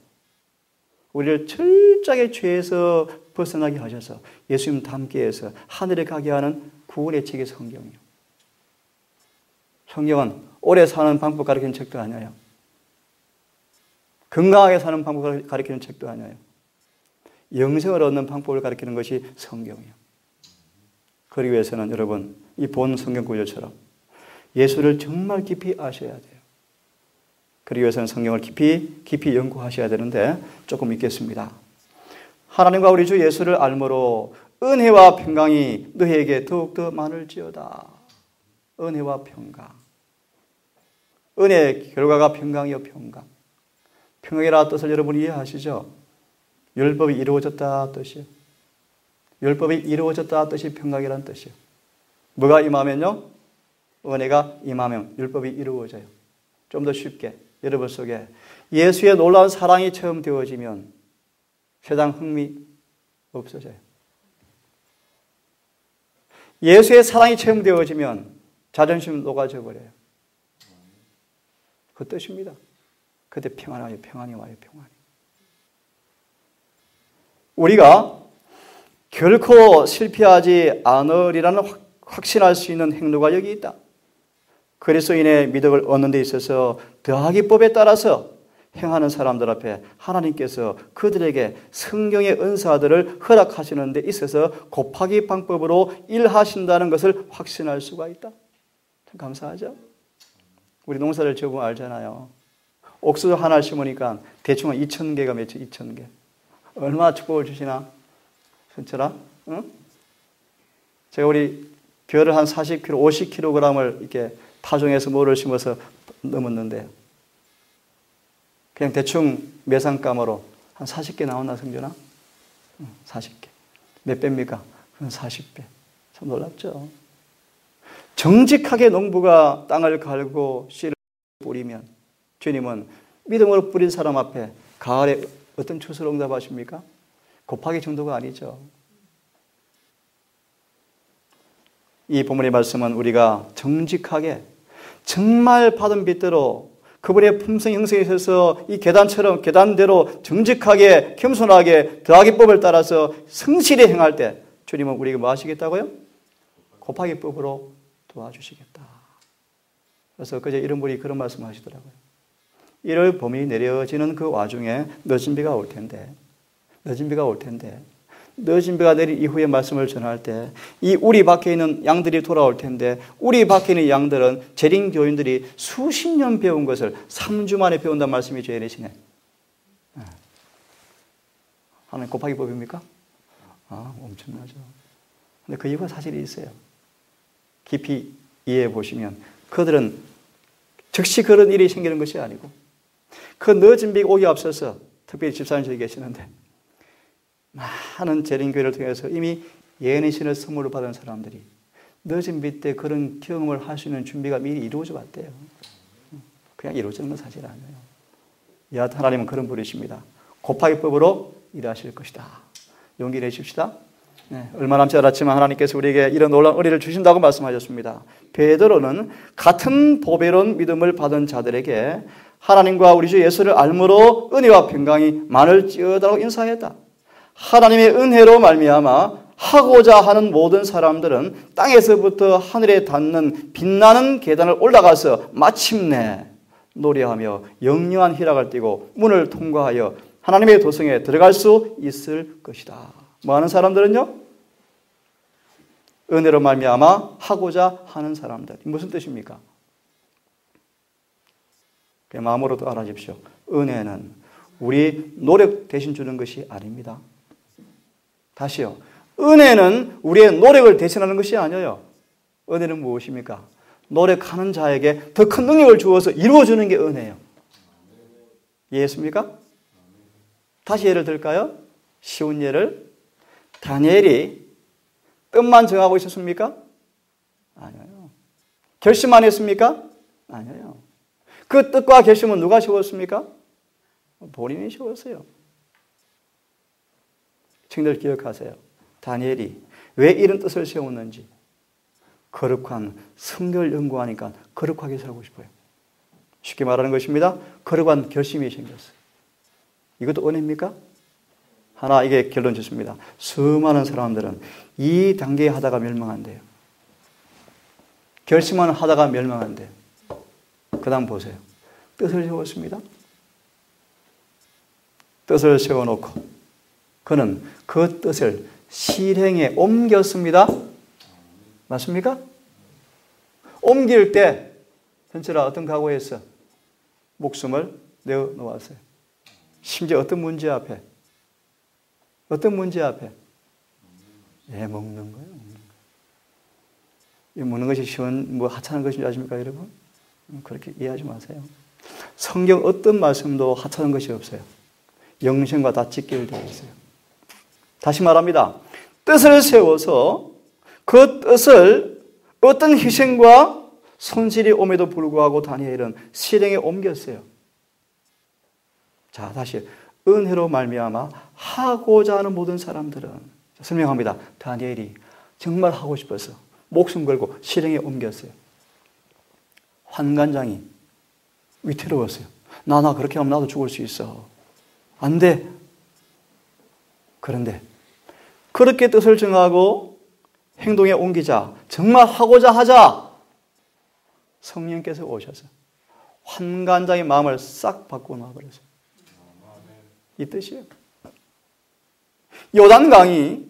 우리를 철저하게 죄에서 벗어나게 하셔서 예수님 닮게 해서 하늘에 가게 하는 구원의 책이 성경이에요. 성경은 오래 사는 방법 가르치는 책도 아니에요. 건강하게 사는 방법을 가르치는 책도 아니에요. 영생을 얻는 방법을 가르치는 것이 성경이에요. 그러기 위해서는 여러분, 이 본 성경 구절처럼 예수를 정말 깊이 아셔야 돼요. 그러기 위해서는 성경을 깊이 연구하셔야 되는데 조금 있겠습니다. 하나님과 우리 주 예수를 알므로 은혜와 평강이 너희에게 더욱더 많을지어다. 은혜와 평강. 은혜의 결과가 평강이요, 평강. 평강이라는 뜻을 여러분 이해하시죠? 율법이 이루어졌다 뜻이에요. 율법이 이루어졌다 뜻이 평강이라는 뜻이에요. 뭐가 임하면요? 은혜가 임하면 율법이 이루어져요. 좀 더 쉽게 여러분 속에 예수의 놀라운 사랑이 처음 되어지면 세상 흥미 없어져요. 예수의 사랑이 처음 되어지면 자존심 녹아져 버려요. 그 뜻입니다. 그때 평안이 와요. 평안이. 우리가 결코 실패하지 않으리라는 확신할 수 있는 행로가 여기 있다. 그리스도인의 믿음을 얻는 데 있어서 더하기법에 따라서 행하는 사람들 앞에 하나님께서 그들에게 성경의 은사들을 허락하시는 데 있어서 곱하기 방법으로 일하신다는 것을 확신할 수가 있다. 참 감사하죠? 우리 농사를 지어보면 알잖아요. 옥수수 하나 심으니까 대충 2,000개가 맺혀, 2,000개. 얼마나 축복을 주시나? 선처럼? 응? 제가 우리 벼를 한 40kg, 50kg을 이렇게 타종해서 모를 심어서 넘었는데, 그냥 대충 매상감으로 한 40개 나왔나, 성준아? 40개. 몇 배입니까? 40배. 참 놀랍죠? 정직하게 농부가 땅을 갈고 씨를 뿌리면 주님은 믿음으로 뿌린 사람 앞에 가을에 어떤 추수를 응답하십니까? 곱하기 정도가 아니죠. 이 본문의 말씀은 우리가 정직하게 정말 받은 빚대로 그분의 품성 형성에 있어서 이 계단처럼 계단대로 정직하게 겸손하게 더하기법을 따라서 성실히 행할 때 주님은 우리에게 뭐 하시겠다고요? 곱하기법으로 도와주시겠다. 그래서 그제 이런 분이 그런 말씀을 하시더라고요. 1월 봄이 내려지는 그 와중에 늦은 비가 올 텐데 늦은 비가 내린 이후에 말씀을 전할 때 이 우리 밖에 있는 양들이 돌아올 텐데 우리 밖에 있는 양들은 재림 교인들이 수십 년 배운 것을 3주 만에 배운다는 말씀이 죄 내시네. 하나님 곱하기 법입니까? 엄청나죠. 근데 그 이유가 사실이 있어요. 깊이 이해해 보시면 그들은 즉시 그런 일이 생기는 것이 아니고 그 늦은 비가 오기 앞서서 특별히 집사님 저기 계시는데 많은 재림교회를 통해서 이미 예언의 선물을 받은 사람들이 늦은 비 때 그런 경험을 할 수 있는 준비가 미리 이루어져 왔대요. 그냥 이루어지는 건 사실 아니에요. 여하튼 하나님은 그런 분이십니다. 곱하기법으로 일하실 것이다. 용기 내십시다. 네, 얼마 남지 않았지만 하나님께서 우리에게 이런 놀라운 은혜를 주신다고 말씀하셨습니다. 베드로는 같은 보배로운 믿음을 받은 자들에게 하나님과 우리 주 예수를 알므로 은혜와 평강이 많을지어다라고 인사했다. 하나님의 은혜로 말미암아 하고자 하는 모든 사람들은 땅에서부터 하늘에 닿는 빛나는 계단을 올라가서 마침내 노래하며 영영한 희락을 띠고 문을 통과하여 하나님의 도성에 들어갈 수 있을 것이다. 뭐 하는 사람들은요? 은혜로 말미암아 하고자 하는 사람들. 무슨 뜻입니까? 마음으로도 알아주십시오. 은혜는 우리 노력 대신 주는 것이 아닙니다. 다시요. 은혜는 우리의 노력을 대신하는 것이 아니에요. 은혜는 무엇입니까? 노력하는 자에게 더 큰 능력을 주어서 이루어주는 게 은혜예요. 이해했습니까? 다시 예를 들까요? 쉬운 예를. 다니엘이 뜻만 정하고 있었습니까? 아니에요. 결심만 했습니까? 아니에요. 그 뜻과 결심은 누가 세웠습니까? 본인이 세웠어요. 친구들 기억하세요. 다니엘이 왜 이런 뜻을 세웠는지. 거룩한 성경을 연구하니까 거룩하게 살고 싶어요. 쉽게 말하는 것입니다. 거룩한 결심이 생겼어요. 이것도 은혜입니까? 하나 이게 결론 좋습니다. 수많은 사람들은 이 단계에 하다가 멸망한대요. 결심만 하다가 멸망한대요. 그 다음 보세요. 뜻을 세웠습니다. 뜻을 세워놓고 그는 그 뜻을 실행에 옮겼습니다. 맞습니까? 옮길 때 전체라 어떤 각오했어? 목숨을 내어놓았어요. 심지어 어떤 문제 앞에? 어떤 문제 앞에? 예, 먹는 거예요. 이 먹는 것이 하찮은 것인 줄 아십니까, 여러분? 그렇게 이해하지 마세요. 성경 어떤 말씀도 하찮은 것이 없어요. 영생과 다 직결되어 있어요. 다시 말합니다. 뜻을 세워서 그 뜻을 어떤 희생과 손실이 옴에도 불구하고 다니엘은 실행에 옮겼어요. 자, 다시 은혜로 말미암아 하고자 하는 모든 사람들은 설명합니다. 다니엘이 정말 하고 싶어서 목숨 걸고 실행에 옮겼어요. 환관장이 위태로웠어요. 나 그렇게 하면 나도 죽을 수 있어. 안 돼. 그런데 그렇게 뜻을 정하고 행동에 옮기자, 정말 하고자 하자, 성령께서 오셔서 환관장의 마음을 싹 바꾸어 놔버렸어요. 이 뜻이에요. 요단강이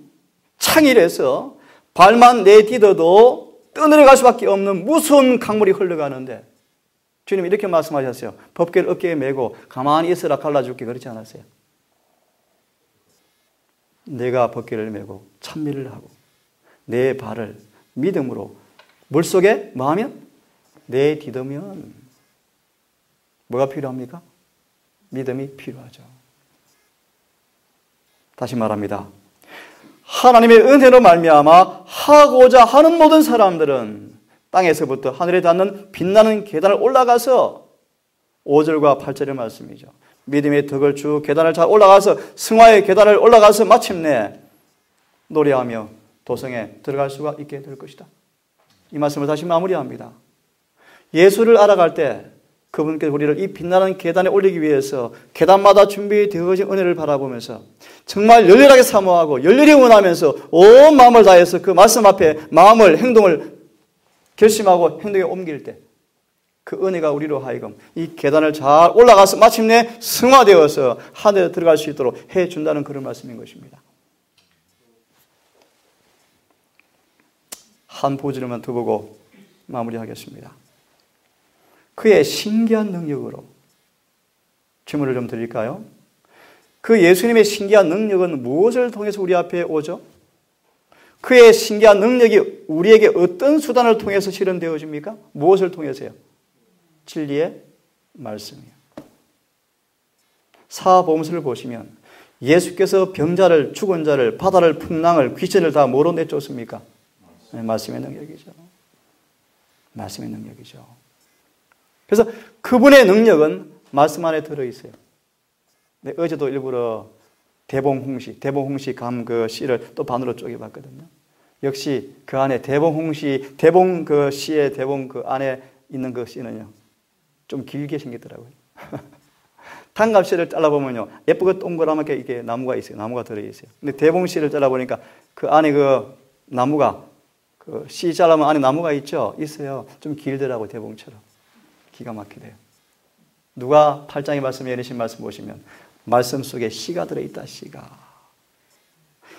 창일해서 발만 내디뎌도 떠내려갈 수밖에 없는 무서운 강물이 흘러가는데 주님 이렇게 말씀하셨어요. 법궤를 어깨에 메고 가만히 있으라 갈라줄게 그렇지 않았어요. 내가 법궤를 메고 찬미를 하고 내 발을 믿음으로 물속에 뭐하면? 내디디면 뭐가 필요합니까? 믿음이 필요하죠. 다시 말합니다. 하나님의 은혜로 말미암아 하고자 하는 모든 사람들은 땅에서부터 하늘에 닿는 빛나는 계단을 올라가서 5절과 8절의 말씀이죠. 믿음의 덕을 주 계단을 잘 올라가서 승화의 계단을 올라가서 마침내 노래하며 도성에 들어갈 수가 있게 될 것이다. 이 말씀을 다시 마무리합니다. 예수를 알아갈 때 그분께서 우리를 이 빛나는 계단에 올리기 위해서 계단마다 준비되어진 은혜를 바라보면서 정말 열렬하게 사모하고 열렬히 원하면서 온 마음을 다해서 그 말씀 앞에 마음을, 행동을 결심하고 행동에 옮길 때 그 은혜가 우리로 하여금 이 계단을 잘 올라가서 마침내 승화되어서 하늘에 들어갈 수 있도록 해준다는 그런 말씀인 것입니다. 한 포즈를만 더 보고 마무리하겠습니다. 그의 신기한 능력으로 질문을 좀 드릴까요? 그 예수님의 신기한 능력은 무엇을 통해서 우리 앞에 오죠? 그의 신기한 능력이 우리에게 어떤 수단을 통해서 실현되어집니까? 무엇을 통해서요? 진리의 말씀이요. 사복음서를 보시면 예수께서 병자를, 죽은 자를, 바다를, 풍랑을, 귀신을 다 뭐로 내쫓습니까? 말씀의 능력이죠. 말씀의 능력이죠. 그래서 그분의 능력은 말씀 안에 들어있어요. 네, 어제도 일부러 대봉홍시 감 그 씨를 또 반으로 쪼개봤거든요. 역시 그 안에 대봉 그 씨의 대봉 그 안에 있는 그 씨는요, 좀 길게 생겼더라고요. 단갑씨를 잘라보면요, 예쁘게 동그랗게 이게 나무가 있어요. 나무가 들어있어요. 근데 대봉씨를 잘라보니까 그 안에 그 나무가 그 씨 잘라면 안에 나무가 있죠? 있어요. 좀 길더라고요, 대봉처럼. 기가 막히대요. 누가 8장의 말씀, 예리신 말씀 보시면 말씀 속에 씨가 들어있다, 씨가.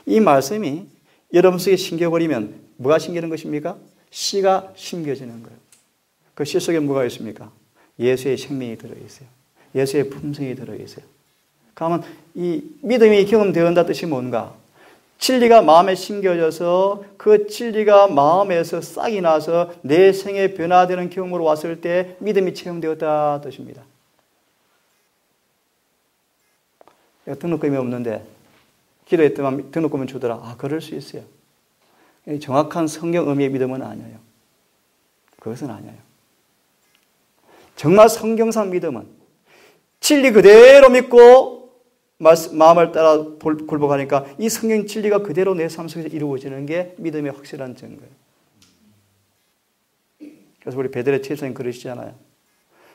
이 말씀이 여러분 속에 심겨버리면 뭐가 심기는 것입니까? 씨가 심겨지는 거예요. 그 씨 속에 뭐가 있습니까? 예수의 생명이 들어있어요. 예수의 품성이 들어있어요. 그러면 이 믿음이 경험되었다 뜻이 뭔가? 진리가 마음에 심겨져서 그 진리가 마음에서 싹이 나서 내 생에 변화되는 경험으로 왔을 때 믿음이 체험되었다 뜻입니다. 내가 등록금이 없는데 기도했더만 등록금을 주더라. 아, 그럴 수 있어요. 정확한 성경 의미의 믿음은 아니에요. 그것은 아니에요. 정말 성경상 믿음은 진리 그대로 믿고 마음을 따라 굴복하니까 이 성경 진리가 그대로 내 삶 속에서 이루어지는 게 믿음의 확실한 증거예요. 그래서 우리 베드로의 책에서는 그러시잖아요.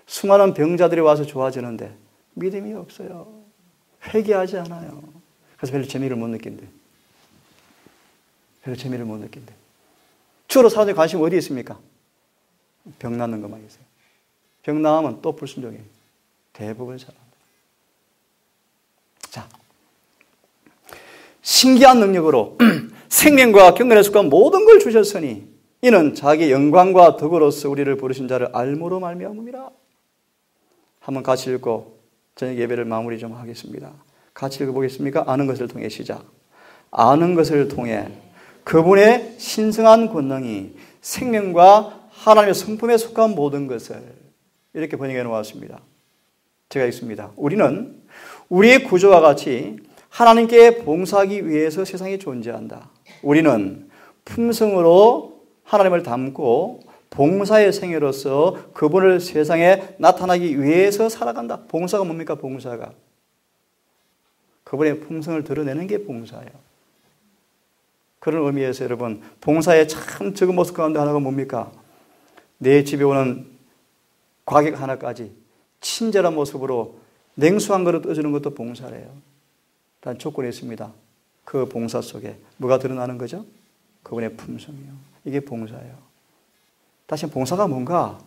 수많은 병자들이 와서 좋아지는데 믿음이 없어요. 회개하지 않아요. 그래서 별로 재미를 못 느낀대. 별로 재미를 못 느낀대. 주로 사람들이 관심이 어디에 있습니까? 병 낫는 것만 있어요. 병 나으면 또 불순종해요. 대부분 사람들. 자, 신기한 능력으로 생명과 경건의 습관 모든 걸 주셨으니 이는 자기 영광과 덕으로서 우리를 부르신 자를 알므로 말미암음이라. 한번 같이 읽고 저녁 예배를 마무리 좀 하겠습니다. 같이 읽어보겠습니까? 아는 것을 통해 시작. 아는 것을 통해 그분의 신성한 권능이 생명과 하나님의 성품에 속한 모든 것을 이렇게 번역해 놓았습니다. 제가 읽습니다. 우리는 우리의 구조와 같이 하나님께 봉사하기 위해서 세상에 존재한다. 우리는 품성으로 하나님을 닮고 봉사의 생애로서 그분을 세상에 나타나기 위해서 살아간다. 봉사가 뭡니까? 봉사가. 그분의 품성을 드러내는 게 봉사예요. 그런 의미에서 여러분, 봉사의 참 적은 모습 가운데 하나가 뭡니까? 내 집에 오는 과객 하나까지 친절한 모습으로 냉수 한 그릇 떠주는 것도 봉사래요. 단 조건이 있습니다. 그 봉사 속에 뭐가 드러나는 거죠? 그분의 품성이요. 이게 봉사예요. 다시 봉사가 뭔가?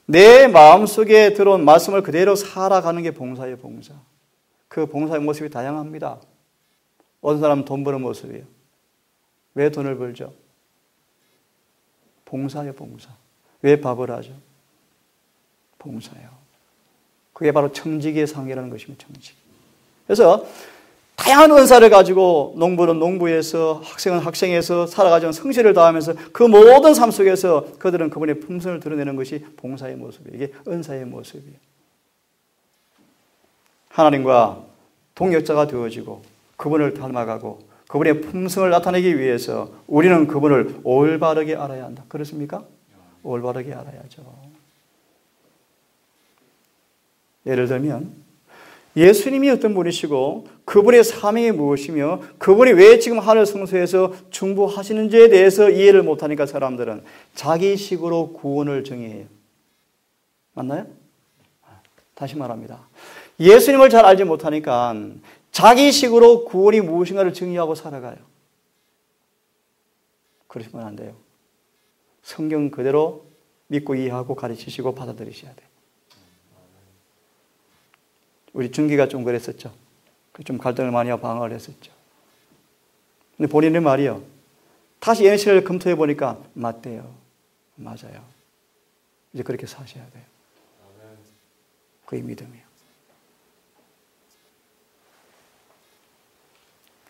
내 마음속에 들어온 말씀을 그대로 살아가는 게 봉사예요. 봉사. 그 봉사의 모습이 다양합니다. 어떤 사람은 돈 버는 모습이에요. 왜 돈을 벌죠? 봉사예요. 봉사. 왜 밥을 하죠? 봉사예요. 그게 바로 청지기의 상이라는 것입니다. 청지기. 그래서 다양한 은사를 가지고 농부는 농부에서 학생은 학생에서 살아가지고 성실을 다하면서 그 모든 삶 속에서 그들은 그분의 품성을 드러내는 것이 봉사의 모습이에요. 이게 은사의 모습이에요. 하나님과 동역자가 되어지고 그분을 닮아가고 그분의 품성을 나타내기 위해서 우리는 그분을 올바르게 알아야 한다. 그렇습니까? 올바르게 알아야죠. 예를 들면 예수님이 어떤 분이시고 그분의 사명이 무엇이며 그분이 왜 지금 하늘 성소에서 중보하시는지에 대해서 이해를 못하니까 사람들은 자기식으로 구원을 정의해요. 맞나요? 다시 말합니다. 예수님을 잘 알지 못하니까 자기식으로 구원이 무엇인가를 정의하고 살아가요. 그러시면 안 돼요. 성경 그대로 믿고 이해하고 가르치시고 받아들이셔야 돼요. 우리 준기가 좀 그랬었죠. 좀 갈등을 많이 하고 방황을 했었죠. 근데 본인의 말이요. 다시 NC를 검토해 보니까 맞대요. 맞아요. 이제 그렇게 사셔야 돼요. 그게 믿음이에요.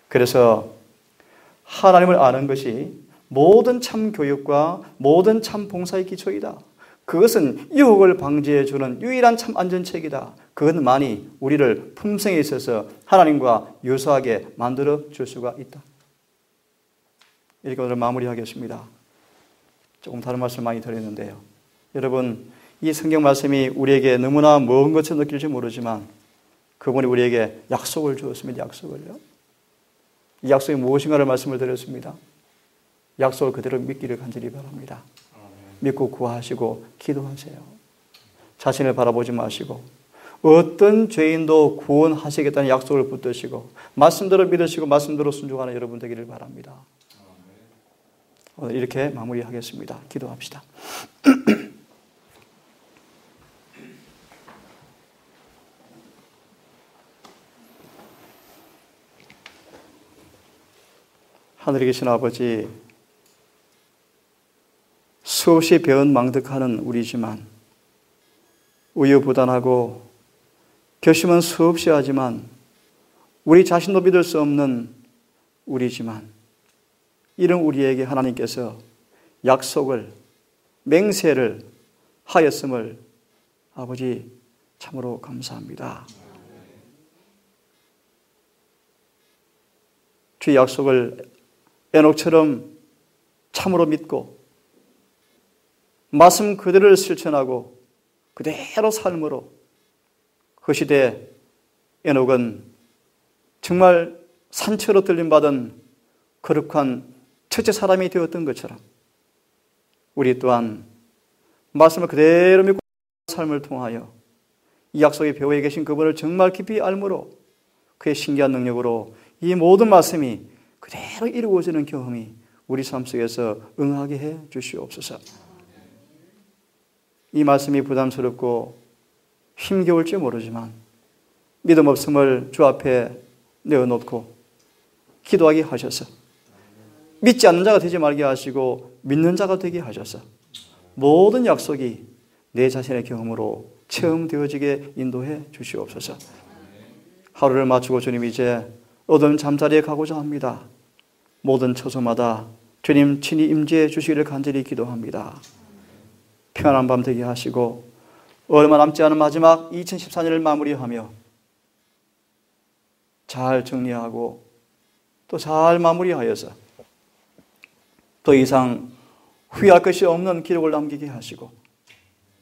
그래서 하나님을 아는 것이 모든 참 교육과 모든 참 봉사의 기초이다. 그것은 유혹을 방지해 주는 유일한 참 안전책이다. 그것만이 우리를 품성에 있어서 하나님과 유사하게 만들어 줄 수가 있다. 이렇게 오늘 마무리하겠습니다. 조금 다른 말씀 많이 드렸는데요. 여러분, 이 성경 말씀이 우리에게 너무나 먼 것을 느낄지 모르지만 그분이 우리에게 약속을 주었습니다. 약속을요. 이 약속이 무엇인가를 말씀을 드렸습니다. 약속을 그대로 믿기를 간절히 바랍니다. 믿고 구하시고 기도하세요. 자신을 바라보지 마시고 어떤 죄인도 구원하시겠다는 약속을 붙드시고 말씀대로 믿으시고 말씀대로 순종하는 여러분 되기를 바랍니다. 오늘 이렇게 마무리하겠습니다. 기도합시다. 하늘에 계신 아버지, 수없이 배은망덕하는 우리지만 우유부단하고 결심은 수없이 하지만 우리 자신도 믿을 수 없는 우리지만 이런 우리에게 하나님께서 약속을 맹세를 하였음을 아버지 참으로 감사합니다. 주의 약속을 에녹처럼 참으로 믿고 말씀 그대로를 실천하고 그대로 삶으로 그 시대 에녹은 정말 산처로 들림받은 거룩한 첫째 사람이 되었던 것처럼 우리 또한 말씀을 그대로 믿고 삶을 통하여 이 약속의 벼에 계신 그분을 정말 깊이 알므로 그의 신기한 능력으로 이 모든 말씀이 그대로 이루어지는 경험이 우리 삶 속에서 응하게 해 주시옵소서. 이 말씀이 부담스럽고 힘겨울지 모르지만 믿음 없음을 주 앞에 내어놓고 기도하게 하셔서 믿지 않는 자가 되지 말게 하시고 믿는 자가 되게 하셔서 모든 약속이 내 자신의 경험으로 체험되어지게 인도해 주시옵소서. 하루를 마치고 주님 이제 어두운 잠자리에 가고자 합니다. 모든 처소마다 주님 친히 임재해 주시기를 간절히 기도합니다. 평안한 밤 되게 하시고 얼마 남지 않은 마지막 2014년을 마무리하며 잘 정리하고 또 잘 마무리하여서 더 이상 후회할 것이 없는 기록을 남기게 하시고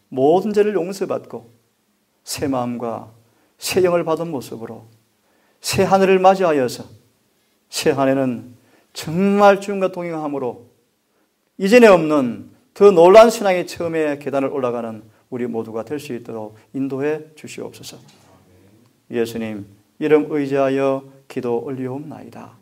모든 죄를 용서받고 새 마음과 새 영을 받은 모습으로 새 하늘을 맞이하여서 새 한 해는 정말 주님과 동행함으로 이전에 없는 더 놀라운 신앙의 처음에 계단을 올라가는 우리 모두가 될 수 있도록 인도해 주시옵소서. 예수님 이름 의지하여 기도 올리옵나이다.